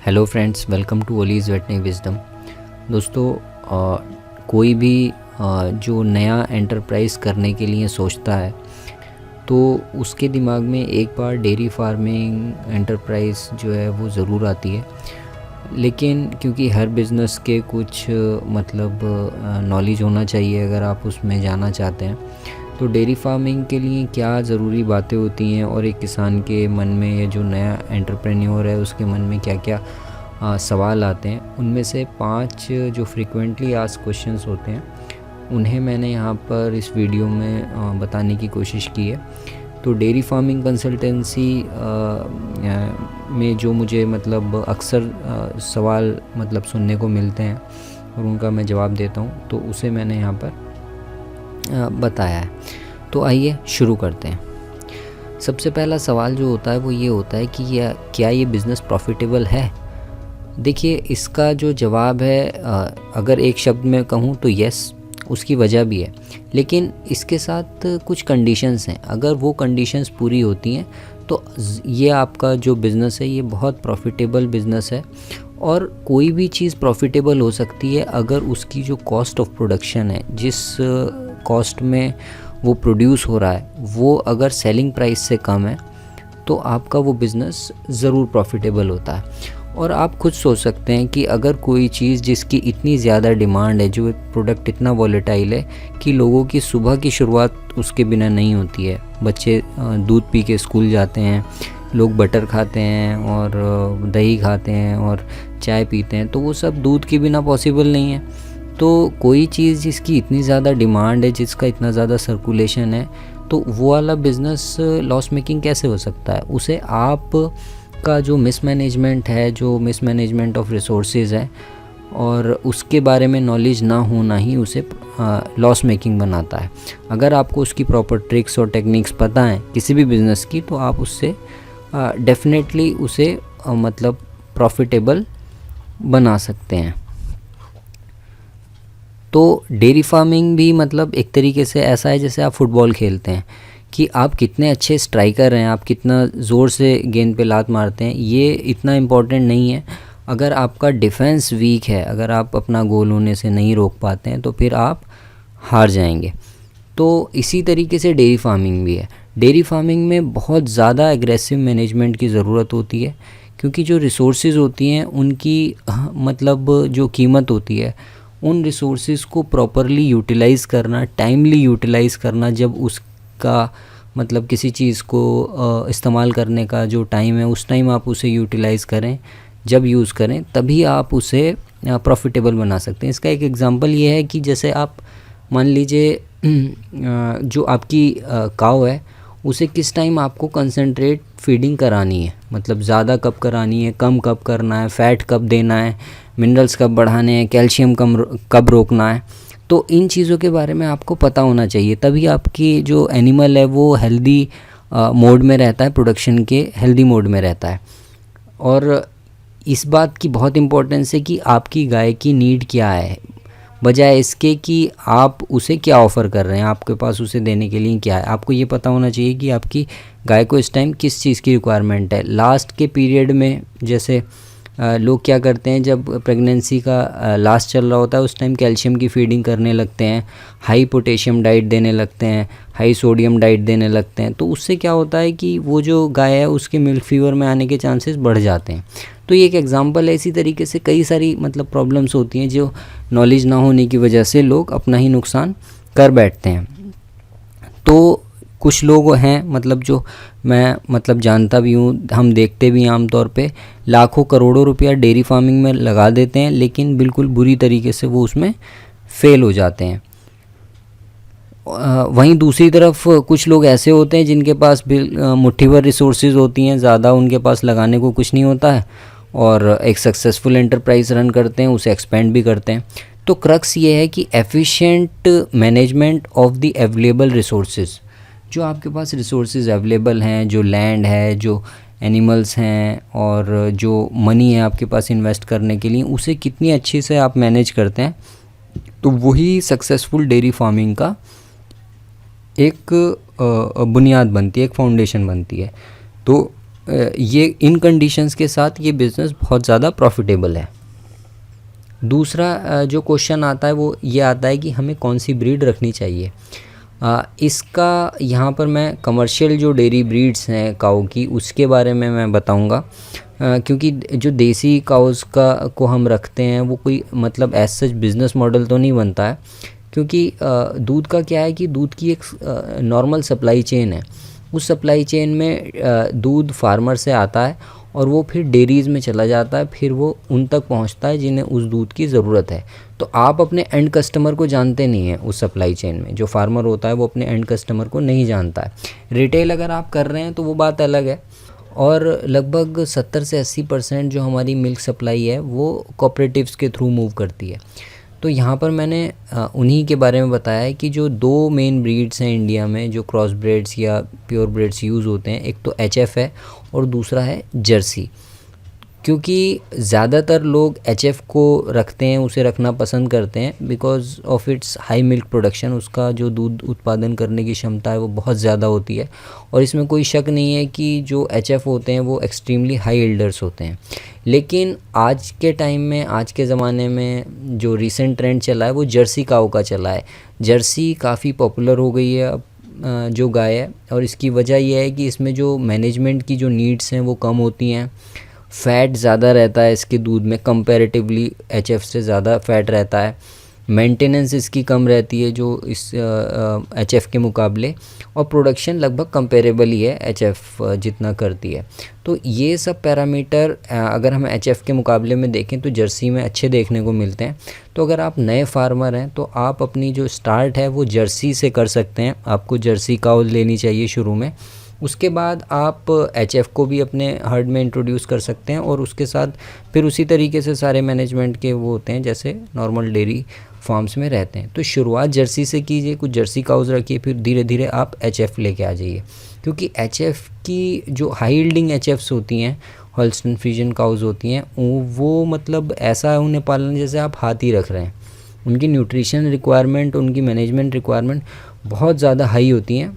Hello friends, welcome to ओलीज veterinary wisdom. दोस्तों, कोई भी जो नया एंटरप्राइज़ करने के लिए सोचता है तो उसके दिमाग में एक बार डेयरी फार्मिंग एंटरप्राइज़ जो है वो ज़रूर आती है। लेकिन क्योंकि हर बिज़नेस के कुछ नॉलेज होना चाहिए अगर आप उसमें जाना चाहते हैं, तो डेयरी फार्मिंग के लिए क्या ज़रूरी बातें होती हैं और एक किसान के मन में या जो नया एंटरप्रेन्योर है उसके मन में क्या क्या सवाल आते हैं, उनमें से 5 जो फ्रीक्वेंटली आस्क्ड क्वेश्चंस होते हैं उन्हें मैंने यहाँ पर इस वीडियो में बताने की कोशिश की है। तो डेयरी फार्मिंग कंसल्टेंसी में जो मुझे अक्सर सवाल सुनने को मिलते हैं और उनका मैं जवाब देता हूँ, तो उसे मैंने यहाँ पर बताया है। तो आइए शुरू करते हैं। सबसे पहला सवाल जो होता है वो ये होता है कि क्या ये बिज़नेस प्रॉफिटेबल है। देखिए, इसका जो जवाब है अगर एक शब्द में कहूँ तो यस, उसकी वजह भी है, लेकिन इसके साथ कुछ कंडीशंस हैं। अगर वो कंडीशंस पूरी होती हैं तो ये आपका जो बिज़नेस है ये बहुत प्रॉफिटेबल बिज़नेस है। और कोई भी चीज़ प्रॉफिटेबल हो सकती है अगर उसकी जो कॉस्ट ऑफ प्रोडक्शन है, जिस कॉस्ट में वो प्रोड्यूस हो रहा है, वो अगर सेलिंग प्राइस से कम है तो आपका वो बिज़नेस ज़रूर प्रॉफिटेबल होता है। और आप खुद सोच सकते हैं कि अगर कोई चीज़ जिसकी इतनी ज़्यादा डिमांड है, जो प्रोडक्ट इतना वॉलेटाइल है कि लोगों की सुबह की शुरुआत उसके बिना नहीं होती है, बच्चे दूध पी के स्कूल जाते हैं, लोग बटर खाते हैं और दही खाते हैं और चाय पीते हैं, तो वो सब दूध के बिना पॉसिबल नहीं है। तो कोई चीज़ जिसकी इतनी ज़्यादा डिमांड है, जिसका इतना ज़्यादा सर्कुलेशन है, तो वो वाला बिज़नेस लॉस मेकिंग कैसे हो सकता है। उसे आप का जो मिसमैनेजमेंट है, जो मिसमैनेजमेंट ऑफ रिसोर्सेज है और उसके बारे में नॉलेज ना होना ही उसे लॉस मेकिंग बनाता है। अगर आपको उसकी प्रॉपर ट्रिक्स और टेक्निक्स पता हैं किसी भी बिज़नेस की, तो आप उससे डेफिनेटली उसे प्रॉफिटेबल बना सकते हैं। तो डेयरी फार्मिंग भी एक तरीके से ऐसा है जैसे आप फुटबॉल खेलते हैं कि आप कितने अच्छे स्ट्राइकर हैं, आप कितना ज़ोर से गेंद पे लात मारते हैं, ये इतना इम्पोर्टेंट नहीं है। अगर आपका डिफेंस वीक है, अगर आप अपना गोल होने से नहीं रोक पाते हैं, तो फिर आप हार जाएंगे। तो इसी तरीके से डेयरी फार्मिंग भी है। डेयरी फार्मिंग में बहुत ज़्यादा एग्रेसिव मैनेजमेंट की ज़रूरत होती है, क्योंकि जो रिसोर्सेज होती हैं उनकी जो कीमत होती है, उन रिसोर्सेज को प्रॉपरली यूटिलाइज़ करना, टाइमली यूटिलाइज़ करना, जब उसका किसी चीज़ को इस्तेमाल करने का जो टाइम है उस टाइम आप उसे यूटिलाइज़ करें, जब यूज़ करें तभी आप उसे प्रॉफिटेबल बना सकते हैं। इसका एक एग्जांपल ये है कि जैसे आप मान लीजिए जो आपकी काव है उसे किस टाइम आपको कंसंट्रेट फीडिंग करानी है, ज़्यादा कब करानी है, कम कब करना है, फ़ैट कब देना है, मिनरल्स कब बढ़ाने हैं, कैल्शियम कब रोकना है। तो इन चीज़ों के बारे में आपको पता होना चाहिए, तभी आपकी जो एनिमल है वो हेल्दी मोड में रहता है, प्रोडक्शन के हेल्दी मोड में रहता है। और इस बात की बहुत इम्पोर्टेंस है कि आपकी गाय की नीड क्या है, बजाय इसके कि आप उसे क्या ऑफ़र कर रहे हैं, आपके पास उसे देने के लिए क्या है। आपको ये पता होना चाहिए कि आपकी गाय को इस टाइम किस चीज़ की रिक्वायरमेंट है। लास्ट के पीरियड में जैसे लोग क्या करते हैं, जब प्रेगनेंसी का लास्ट चल रहा होता है उस टाइम कैल्शियम की फीडिंग करने लगते हैं, हाई पोटेशियम डाइट देने लगते हैं, हाई सोडियम डाइट देने लगते हैं। तो उससे क्या होता है कि वो जो गाय है उसके मिल्क फीवर में आने के चांसेस बढ़ जाते हैं। तो ये एक एग्जांपल है। इसी तरीके से कई सारी प्रॉब्लम्स होती हैं जो नॉलेज ना होने की वजह से लोग अपना ही नुकसान कर बैठते हैं। तो कुछ लोग हैं जो मैं जानता भी हूँ, हम देखते भी हैं आमतौर पे, लाखों करोड़ों रुपया डेयरी फार्मिंग में लगा देते हैं, लेकिन बिल्कुल बुरी तरीके से वो उसमें फ़ेल हो जाते हैं। वहीं दूसरी तरफ कुछ लोग ऐसे होते हैं जिनके पास मुट्ठी भर रिसोर्सेज होती हैं, ज़्यादा उनके पास लगाने को कुछ नहीं होता है और एक सक्सेसफुल एंटरप्राइज रन करते हैं, उसे एक्सपेंड भी करते हैं। तो क्रक्स ये है कि efficient management of the available resources, जो आपके पास रिसोर्सेज अवेलेबल हैं, जो लैंड है, जो एनिमल्स हैं और जो मनी है आपके पास इन्वेस्ट करने के लिए, उसे कितनी अच्छे से आप मैनेज करते हैं, तो वही सक्सेसफुल डेयरी फार्मिंग का एक बुनियाद बनती है, एक फाउंडेशन बनती है। तो ये इन कंडीशंस के साथ ये बिज़नेस बहुत ज़्यादा प्रॉफिटेबल है। दूसरा जो क्वेश्चन आता है वो ये आता है कि हमें कौन सी ब्रीड रखनी चाहिए। इसका यहाँ पर मैं कमर्शियल जो डेयरी ब्रीड्स हैं काऊ की उसके बारे में मैं बताऊँगा, क्योंकि जो देसी काउज़ का को हम रखते हैं वो कोई मतलब एज सच बिज़नेस मॉडल तो नहीं बनता है, क्योंकि दूध का क्या है कि दूध की एक नॉर्मल सप्लाई चेन है। उस सप्लाई चेन में दूध फार्मर से आता है और वो फिर डेयरीज़ में चला जाता है, फिर वो उन तक पहुंचता है जिन्हें उस दूध की ज़रूरत है। तो आप अपने एंड कस्टमर को जानते नहीं हैं उस सप्लाई चेन में। जो फार्मर होता है वो अपने एंड कस्टमर को नहीं जानता है। रिटेल अगर आप कर रहे हैं तो वो बात अलग है। और लगभग 70 से 80% जो हमारी मिल्क सप्लाई है वो कोऑपरेटिव्स के थ्रू मूव करती है। तो यहाँ पर मैंने उन्हीं के बारे में बताया है कि जो 2 मेन ब्रीड्स हैं इंडिया में जो क्रॉस ब्रेड्स या प्योर ब्रेड्स यूज़ होते हैं, एक तो एचएफ है और दूसरा है जर्सी। क्योंकि ज़्यादातर लोग एचएफ को रखते हैं, उसे रखना पसंद करते हैं because of its high milk production. उसका जो दूध उत्पादन करने की क्षमता है वो बहुत ज़्यादा होती है और इसमें कोई शक नहीं है कि जो एचएफ होते हैं वो एक्सट्रीमली हाई यील्डर्स होते हैं। लेकिन आज के टाइम में, आज के ज़माने में जो रीसेंट ट्रेंड चला है वो जर्सी काऊ का चला है। जर्सी काफ़ी पॉपुलर हो गई है अब जो गाय है, और इसकी वजह यह है कि इसमें जो मैनेजमेंट की जो नीड्स हैं वो कम होती हैं। फ़ैट ज़्यादा रहता है इसके दूध में, कंपैरेटिवली एचएफ से ज़्यादा फ़ैट रहता है। मेंटेनेंस इसकी कम रहती है जो इस एचएफ के मुकाबले, और प्रोडक्शन लगभग कंपेरेबल ही है एचएफ जितना करती है। तो ये सब पैरामीटर अगर हम एचएफ के मुकाबले में देखें तो जर्सी में अच्छे देखने को मिलते हैं। तो अगर आप नए फार्मर हैं तो आप अपनी जो स्टार्ट है वो जर्सी से कर सकते हैं। आपको जर्सी काऊ लेनी चाहिए शुरू में। उसके बाद आप एचएफ को भी अपने हर्ड में इंट्रोड्यूस कर सकते हैं और उसके साथ फिर उसी तरीके से सारे मैनेजमेंट के वो होते हैं जैसे नॉर्मल डेयरी फार्म्स में रहते हैं। तो शुरुआत जर्सी से कीजिए, कुछ जर्सी काउज़ रखिए, फिर धीरे धीरे आप एचएफ लेके आ जाइए। क्योंकि एचएफ की जो हाई यील्डिंग एचएफ्स होती हैं, होल्स्टीन फ्रीजियन काउज़ होती हैं, वो मतलब ऐसा है उन्हें पालना जैसे आप हाथ ही रख रहे हैं। उनकी न्यूट्रिशन रिक्वायरमेंट, उनकी मैनेजमेंट रिक्वायरमेंट बहुत ज़्यादा हाई होती हैं।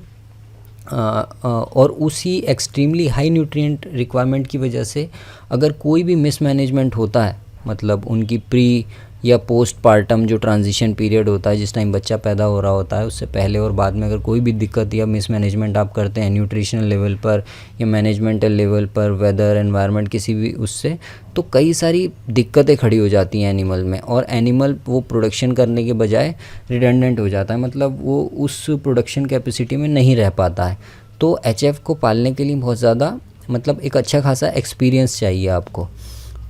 और उसी एक्सट्रीमली हाई न्यूट्रिएंट रिक्वायरमेंट की वजह से अगर कोई भी मिसमैनेजमेंट होता है, मतलब उनकी प्री या पोस्ट पार्टम जो ट्रांजिशन पीरियड होता है, जिस टाइम बच्चा पैदा हो रहा होता है उससे पहले और बाद में अगर कोई भी दिक्कत या मिसमैनेजमेंट आप करते हैं न्यूट्रिशनल लेवल पर या मैनेजमेंटल लेवल पर, वेदर एनवायरनमेंट किसी भी उससे, तो कई सारी दिक्कतें खड़ी हो जाती हैं एनिमल में, और एनिमल वो प्रोडक्शन करने के बजाय रिडंडेंट हो जाता है, मतलब वो उस प्रोडक्शन कैपेसिटी में नहीं रह पाता है। तो एचएफ को पालने के लिए बहुत ज़्यादा मतलब एक अच्छा खासा एक्सपीरियंस चाहिए आपको।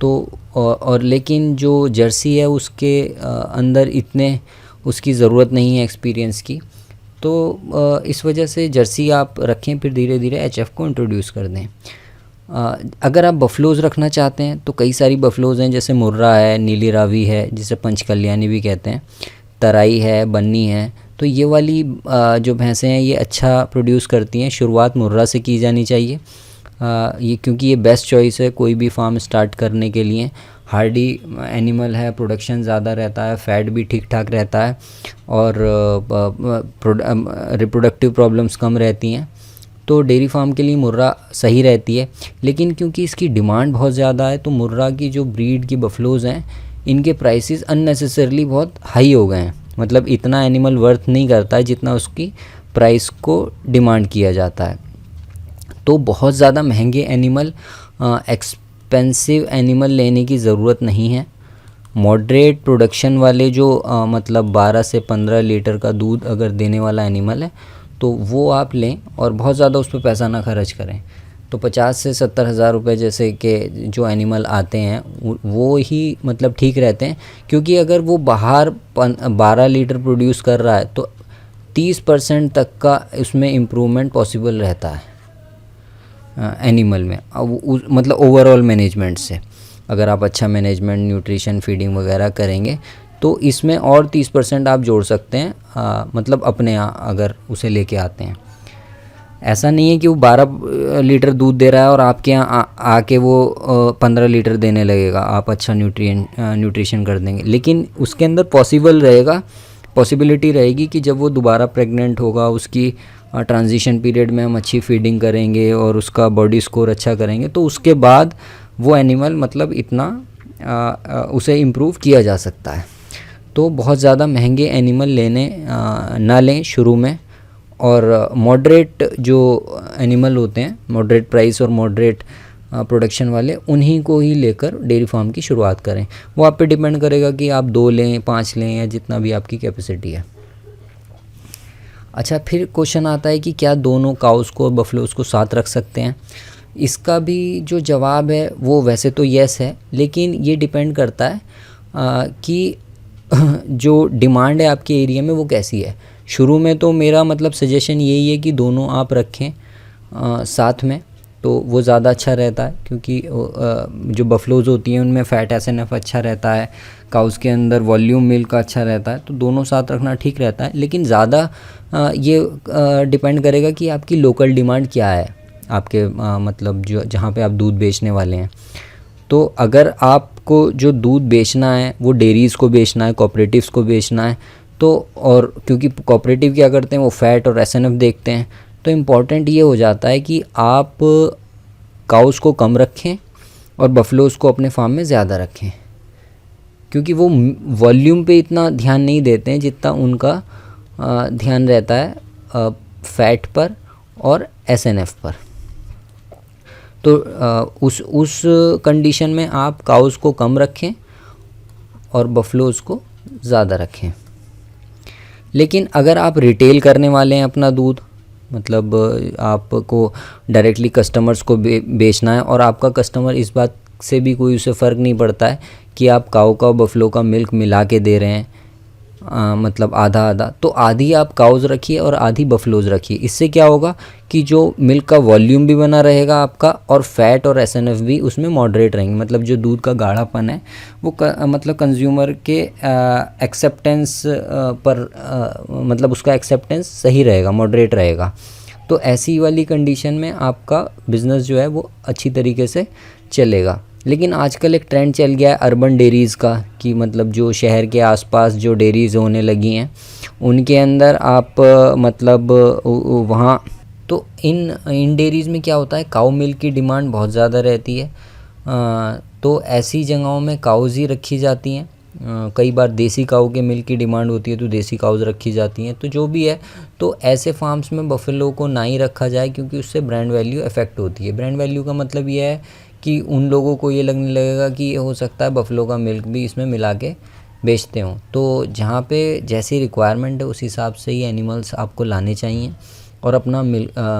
तो और लेकिन जो जर्सी है उसके अंदर इतने उसकी ज़रूरत नहीं है एक्सपीरियंस की। तो इस वजह से जर्सी आप रखें, फिर धीरे धीरे एचएफ को इंट्रोड्यूस कर दें। अगर आप बफलोज़ रखना चाहते हैं तो कई सारी बफलोज़ हैं, जैसे मुर्रा है, नीली रावी है जिसे पंचकल्याणी भी कहते हैं, तराई है, बन्नी है। तो ये वाली जो भैंसें हैं ये अच्छा प्रोड्यूस करती हैं। शुरुआत मुर्रा से की जानी चाहिए ये, क्योंकि ये बेस्ट चॉइस है कोई भी फार्म स्टार्ट करने के लिए। हार्डी एनिमल है, प्रोडक्शन ज़्यादा रहता है, फ़ैट भी ठीक ठाक रहता है और रिप्रोडक्टिव प्रॉब्लम्स कम रहती हैं। तो डेयरी फार्म के लिए मुर्रा सही रहती है। लेकिन क्योंकि इसकी डिमांड बहुत ज़्यादा है तो मुर्रा की जो ब्रीड की बफलोज़ हैं इनके प्राइसेस अननेसेसरली बहुत हाई हो गए हैं। मतलब इतना एनिमल वर्थ नहीं करता है जितना उसकी प्राइस को डिमांड किया जाता है। तो बहुत ज़्यादा महंगे एनिमल, एक्सपेंसिव एनिमल लेने की ज़रूरत नहीं है। मॉडरेट प्रोडक्शन वाले जो मतलब 12 से 15 लीटर का दूध अगर देने वाला एनिमल है तो वो आप लें और बहुत ज़्यादा उस पर पैसा ना खर्च करें। तो 50 से 70 हज़ार रुपये जैसे कि जो एनिमल आते हैं वो ही मतलब ठीक रहते हैं। क्योंकि अगर वो बाहर 12 लीटर प्रोड्यूस कर रहा है तो 30% तक का उसमें इम्प्रूवमेंट पॉसिबल रहता है एनिमल में, मतलब ओवरऑल मैनेजमेंट से। अगर आप अच्छा मैनेजमेंट, न्यूट्रिशन, फीडिंग वगैरह करेंगे तो इसमें और 30% आप जोड़ सकते हैं, मतलब अपने अगर उसे लेके आते हैं। ऐसा नहीं है कि वो 12 लीटर दूध दे रहा है और आपके यहाँ आके वो 15 लीटर देने लगेगा, आप अच्छा न्यूट्रिशन कर देंगे, लेकिन उसके अंदर पॉसिबल रहेगा पॉसिबिलिटी रहेगी कि जब वो दोबारा प्रेग्नेंट होगा, उसकी ट्रांजिशन पीरियड में हम अच्छी फीडिंग करेंगे और उसका बॉडी स्कोर अच्छा करेंगे, तो उसके बाद वो एनिमल मतलब इतना उसे इम्प्रूव किया जा सकता है। तो बहुत ज़्यादा महंगे एनिमल ना लें शुरू में, और मॉडरेट जो एनिमल होते हैं, मॉडरेट प्राइस और मॉडरेट प्रोडक्शन वाले, उन्हीं को ही लेकर डेयरी फार्म की शुरुआत करें। वो आप पे डिपेंड करेगा कि आप 2 लें, 5 लें, या जितना भी आपकी कैपेसिटी है। अच्छा, फिर क्वेश्चन आता है कि क्या दोनों काउस को और बफलोज़ को साथ रख सकते हैं? इसका भी जो जवाब है वो वैसे तो येस है, लेकिन ये डिपेंड करता है कि जो डिमांड है आपके एरिया में वो कैसी है। शुरू में तो मेरा मतलब सजेशन यही है कि दोनों आप रखें साथ में, तो वो ज़्यादा अच्छा रहता है, क्योंकि जो बफलोज़ होती हैं उनमें फ़ैट एसएनएफ अच्छा रहता है, काउस के अंदर वॉल्यूम मिल्क का अच्छा रहता है, तो दोनों साथ रखना ठीक रहता है। लेकिन ज़्यादा ये डिपेंड करेगा कि आपकी लोकल डिमांड क्या है, आपके मतलब जो जहाँ पे आप दूध बेचने वाले हैं। तो अगर आपको जो दूध बेचना है वो डेयरीज़ को बेचना है, कोऑपरेटिव्स को बेचना है, तो और क्योंकि कोऑपरेटिव क्या करते हैं, वो फ़ैट और एसएनएफ देखते हैं, तो इम्पॉर्टेंट ये हो जाता है कि आप काउस को कम रखें और बफलोज़ को अपने फार्म में ज़्यादा रखें, क्योंकि वो वॉल्यूम पे इतना ध्यान नहीं देते हैं जितना उनका ध्यान रहता है फ़ैट पर और एसएनएफ पर। तो उस कंडीशन में आप काउस को कम रखें और बफलोज़ को ज़्यादा रखें। लेकिन अगर आप रिटेल करने वाले हैं अपना दूध, मतलब आपको डायरेक्टली कस्टमर्स को बेचना है, और आपका कस्टमर इस बात से भी कोई उसे फ़र्क नहीं पड़ता है कि आप काऊ का बफलो का मिल्क मिला के दे रहे हैं, मतलब आधा आधा, तो आधी आप काउज़ रखिए और आधी बफलोज़ रखिए। इससे क्या होगा कि जो मिल्क का वॉल्यूम भी बना रहेगा आपका, और फैट और एसएनएफ भी उसमें मॉडरेट रहेंगे। मतलब जो दूध का गाढ़ापन है वो मतलब कंज्यूमर के एक्सेप्टेंस पर मतलब उसका एक्सेप्टेंस सही रहेगा, मॉडरेट रहेगा। तो ऐसी वाली कंडीशन में आपका बिज़नेस जो है वो अच्छी तरीके से चलेगा। लेकिन आजकल एक ट्रेंड चल गया है अर्बन डेयरीज़ का, कि मतलब जो शहर के आसपास जो डेयरीज़ होने लगी हैं उनके अंदर आप मतलब वहाँ, तो इन डेयरीज़ में क्या होता है, काऊ मिल्क की डिमांड बहुत ज़्यादा रहती है। तो ऐसी जगहों में काउज़ ही रखी जाती हैं। कई बार देसी काऊ के मिल्क की डिमांड होती है तो देसी काउज़ रखी जाती हैं। तो जो भी है, तो ऐसे फार्म्स में बफेलो को ना ही रखा जाए, क्योंकि उससे ब्रांड वैल्यू इफ़ेक्ट होती है। ब्रांड वैल्यू का मतलब ये है कि उन लोगों को ये लगने लगेगा कि हो सकता है बफेलो का मिल्क भी इसमें मिला के बेचते हों। तो जहाँ पे जैसी रिक्वायरमेंट है उस हिसाब से ही एनिमल्स आपको लाने चाहिए और अपना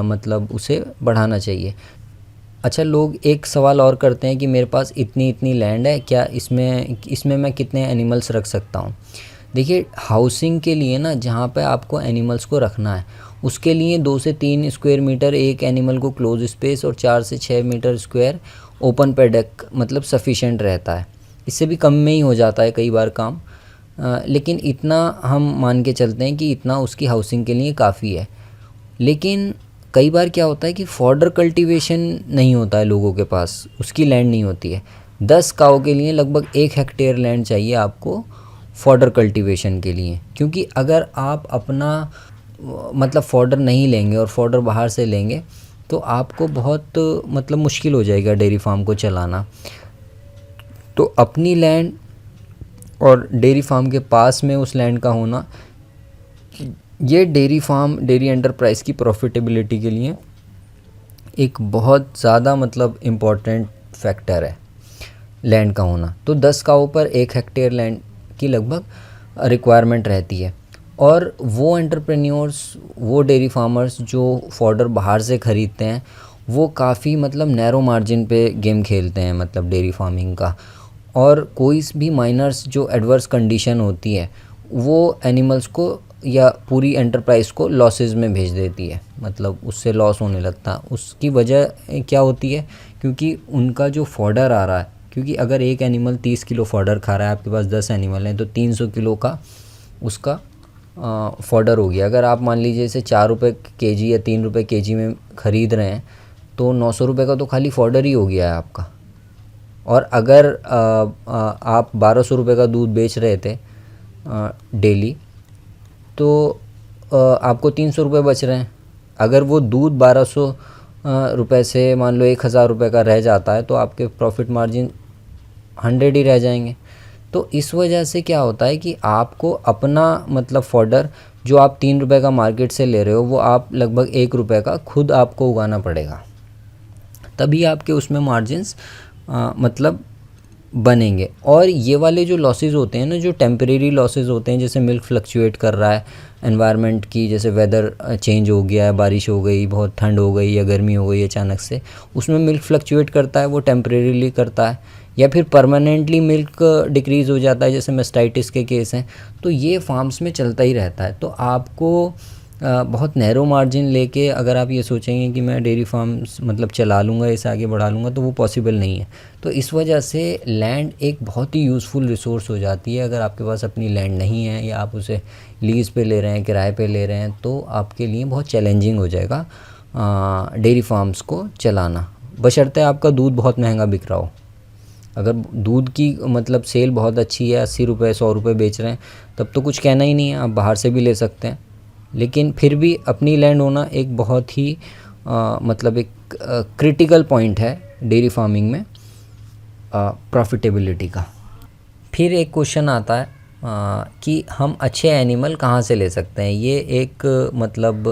मतलब उसे बढ़ाना चाहिए। अच्छा, लोग एक सवाल और करते हैं कि मेरे पास इतनी इतनी लैंड है, क्या इसमें मैं कितने एनिमल्स रख सकता हूँ। देखिए, हाउसिंग के लिए ना, जहाँ पे आपको एनिमल्स को रखना है उसके लिए 2 से 3 स्क्वायर मीटर एक एनिमल को क्लोज स्पेस और 4 से 6 मीटर स्क्वायर ओपन पैडक मतलब सफिशेंट रहता है। इससे भी कम में ही हो जाता है कई बार काम, लेकिन इतना हम मान के चलते हैं कि इतना उसकी हाउसिंग के लिए काफ़ी है। लेकिन कई बार क्या होता है कि फॉडर कल्टीवेशन नहीं होता है लोगों के पास, उसकी लैंड नहीं होती है। 10 काऊ के लिए लगभग 1 हेक्टेयर लैंड चाहिए आपको फॉडर कल्टीवेशन के लिए, क्योंकि अगर आप अपना मतलब फॉडर नहीं लेंगे और फॉडर बाहर से लेंगे तो आपको बहुत मतलब मुश्किल हो जाएगा डेयरी फार्म को चलाना। तो अपनी लैंड और डेयरी फार्म के पास में उस लैंड का होना, ये डेयरी एंटरप्राइज की प्रॉफिटेबिलिटी के लिए एक बहुत ज़्यादा मतलब इम्पॉर्टेंट फैक्टर है, लैंड का होना। तो 10 काऊ पर 1 हेक्टेयर लैंड की लगभग रिक्वायरमेंट रहती है। और वो एंटरप्रेन्योर्स, वो डेयरी फार्मर्स जो फॉडर बाहर से ख़रीदते हैं, वो काफ़ी मतलब नैरो मार्जिन पे गेम खेलते हैं मतलब डेयरी फार्मिंग का। और कोई भी माइनर्स जो एडवर्स कंडीशन होती है वो एनिमल्स को या पूरी एंटरप्राइज को लॉसेस में भेज देती है, मतलब उससे लॉस होने लगता है। उसकी वजह क्या होती है, क्योंकि उनका जो फॉडर आ रहा है, क्योंकि अगर एक एनिमल 30 किलो फॉडर खा रहा है, आपके पास 10 एनिमल हैं, तो 300 किलो का उसका फॉडर हो गया। अगर आप मान लीजिए इसे 4 रुपये केजी या 3 रुपये केजी में ख़रीद रहे हैं तो 900 रुपये का तो खाली फॉडर ही हो गया है आपका। और अगर आप 1200 रुपये का दूध बेच रहे थे डेली, तो आपको 300 रुपये बच रहे हैं। अगर वो दूध 1200 रुपये से मान लो 1000 रुपये का रह जाता है तो आपके प्रॉफिट मार्जिन 100 ही रह जाएंगे। तो इस वजह से क्या होता है कि आपको अपना मतलब फॉडर जो आप 3 रुपये का मार्केट से ले रहे हो वो आप लगभग 1 रुपये का खुद आपको उगाना पड़ेगा, तभी आपके उसमें मार्जिन्स मतलब बनेंगे। और ये वाले जो लॉसेस होते हैं ना, जो टेम्परेरी लॉसेस होते हैं, जैसे मिल्क फ्लक्चुएट कर रहा है एनवायरनमेंट की, जैसे वेदर चेंज हो गया है, बारिश हो गई, बहुत ठंड हो गई या गर्मी हो गई अचानक से, उसमें मिल्क फ्लक्चुएट करता है, वो टेम्परेरीली करता है, या फिर परमानेंटली मिल्क डिक्रीज़ हो जाता है, जैसे मेस्टाइटिस के केस हैं। तो ये फार्म्स में चलता ही रहता है। तो आपको बहुत नैरो मार्जिन लेके अगर आप ये सोचेंगे कि मैं डेयरी फार्म्स मतलब चला लूँगा, इसे आगे बढ़ा लूँगा, तो वो पॉसिबल नहीं है। तो इस वजह से लैंड एक बहुत ही यूज़फुल रिसोर्स हो जाती है। अगर आपके पास अपनी लैंड नहीं है या आप उसे लीज़ पे ले रहे हैं, किराए पे ले रहे हैं, तो आपके लिए बहुत चैलेंजिंग हो जाएगा डेयरी फार्म्स को चलाना, बशर्ते आपका दूध बहुत महंगा बिक रहा हो। अगर दूध की मतलब सेल बहुत अच्छी है, 80 रुपये 100 रुपये बेच रहे हैं, तब तो कुछ कहना ही नहीं है, आप बाहर से भी ले सकते हैं। लेकिन फिर भी अपनी लैंड होना एक बहुत ही मतलब एक क्रिटिकल पॉइंट है डेयरी फार्मिंग में प्रॉफिटेबिलिटी का। फिर एक क्वेश्चन आता है कि हम अच्छे एनिमल कहाँ से ले सकते हैं। ये एक मतलब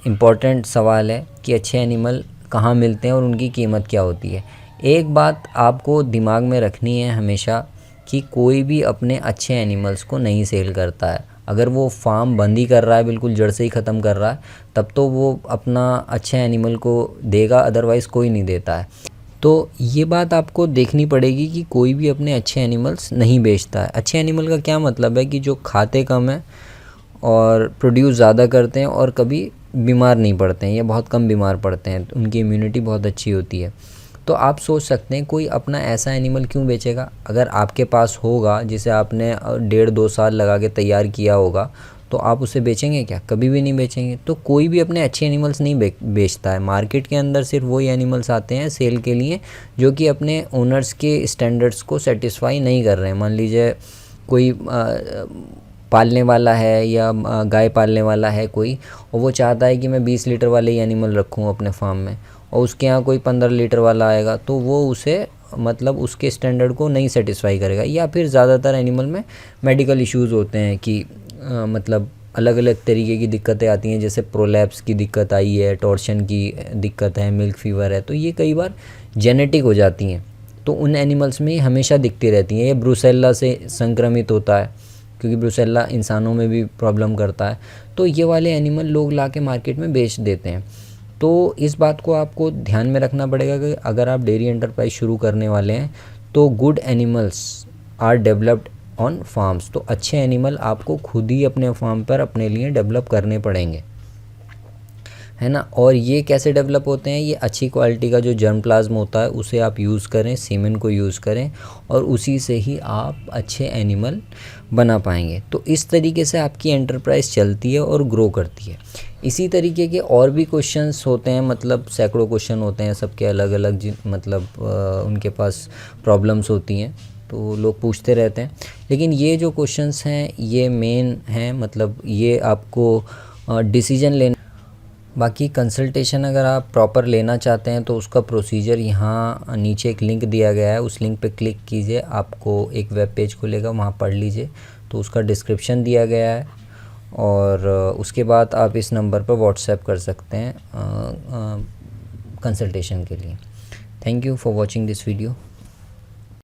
इम्पॉर्टेंट सवाल है कि अच्छे एनिमल कहाँ मिलते हैं और उनकी कीमत क्या होती है। एक बात आपको दिमाग में रखनी है हमेशा कि कोई भी अपने अच्छे एनिमल्स को नहीं सेल करता है। अगर वो फार्म बंद ही कर रहा है, बिल्कुल जड़ से ही ख़त्म कर रहा है, तब तो वो अपना अच्छे एनिमल को देगा, अदरवाइज़ कोई नहीं देता है। तो ये बात आपको देखनी पड़ेगी कि कोई भी अपने अच्छे एनिमल्स नहीं बेचता है। अच्छे एनिमल का क्या मतलब है कि जो खाते कम हैं और प्रोड्यूस ज़्यादा करते हैं और कभी बीमार नहीं पड़ते हैं या बहुत कम बीमार पड़ते हैं, तो उनकी इम्यूनिटी बहुत अच्छी होती है। तो आप सोच सकते हैं कोई अपना ऐसा एनिमल क्यों बेचेगा। अगर आपके पास होगा जिसे आपने 1.5-2 साल लगा के तैयार किया होगा, तो आप उसे बेचेंगे क्या? कभी भी नहीं बेचेंगे। तो कोई भी अपने अच्छे एनिमल्स नहीं बेचता है। मार्केट के अंदर सिर्फ वही एनिमल्स आते हैं सेल के लिए जो कि अपने ओनर्स के स्टैंडर्ड्स को सेटिस्फाई नहीं कर रहे हैं। मान लीजिए कोई पालने वाला है या गाय पालने वाला है कोई, और वो चाहता है कि मैं 20 लीटर वाले ही एनिमल रखूँ अपने फार्म में, और उसके यहाँ कोई 15 लीटर वाला आएगा, तो वो उसे मतलब उसके स्टैंडर्ड को नहीं सेटिस्फाई करेगा। या फिर ज़्यादातर एनिमल में मेडिकल इश्यूज़ होते हैं कि मतलब अलग अलग तरीके की दिक्कतें आती हैं, जैसे प्रोलैप्स की दिक्कत आई है, टॉर्शन की दिक्कत है, मिल्क फीवर है, तो ये कई बार जेनेटिक हो जाती हैं। तो उन एनिमल्स में हमेशा दिखती रहती हैं। ये ब्रुसेल्ला से संक्रमित होता है, क्योंकि ब्रुसेल्ला इंसानों में भी प्रॉब्लम करता है। तो ये वाले एनिमल लोग ला के मार्केट में बेच देते हैं। तो इस बात को आपको ध्यान में रखना पड़ेगा कि अगर आप डेयरी एंटरप्राइज शुरू करने वाले हैं तो good animals are developed on farms. तो अच्छे एनिमल आपको खुद ही अपने फार्म पर अपने लिए डेवलप करने पड़ेंगे, है ना। और ये कैसे डेवलप होते हैं? ये अच्छी क्वालिटी का जो जर्म प्लाज्म होता है उसे आप यूज़ करें, सीमेन को यूज़ करें, और उसी से ही आप अच्छे एनिमल बना पाएंगे। तो इस तरीके से आपकी एंटरप्राइज चलती है और ग्रो करती है। इसी तरीके के और भी क्वेश्चंस होते हैं, मतलब सैकड़ों क्वेश्चन होते हैं, सबके अलग अलग मतलब उनके पास प्रॉब्लम्स होती हैं, तो लोग पूछते रहते हैं। लेकिन ये जो क्वेश्चंस हैं ये मेन हैं, मतलब ये आपको डिसीजन लेना। बाकी कंसल्टेशन अगर आप प्रॉपर लेना चाहते हैं तो उसका प्रोसीजर यहाँ नीचे एक लिंक दिया गया है, उस लिंक पे क्लिक कीजिए, आपको एक वेब पेज खुलेगा, वहाँ पढ़ लीजिए। तो उसका डिस्क्रिप्शन दिया गया है, और उसके बाद आप इस नंबर पर व्हाट्सएप कर सकते हैं कंसल्टेशन के लिए। Thank you for watching this video.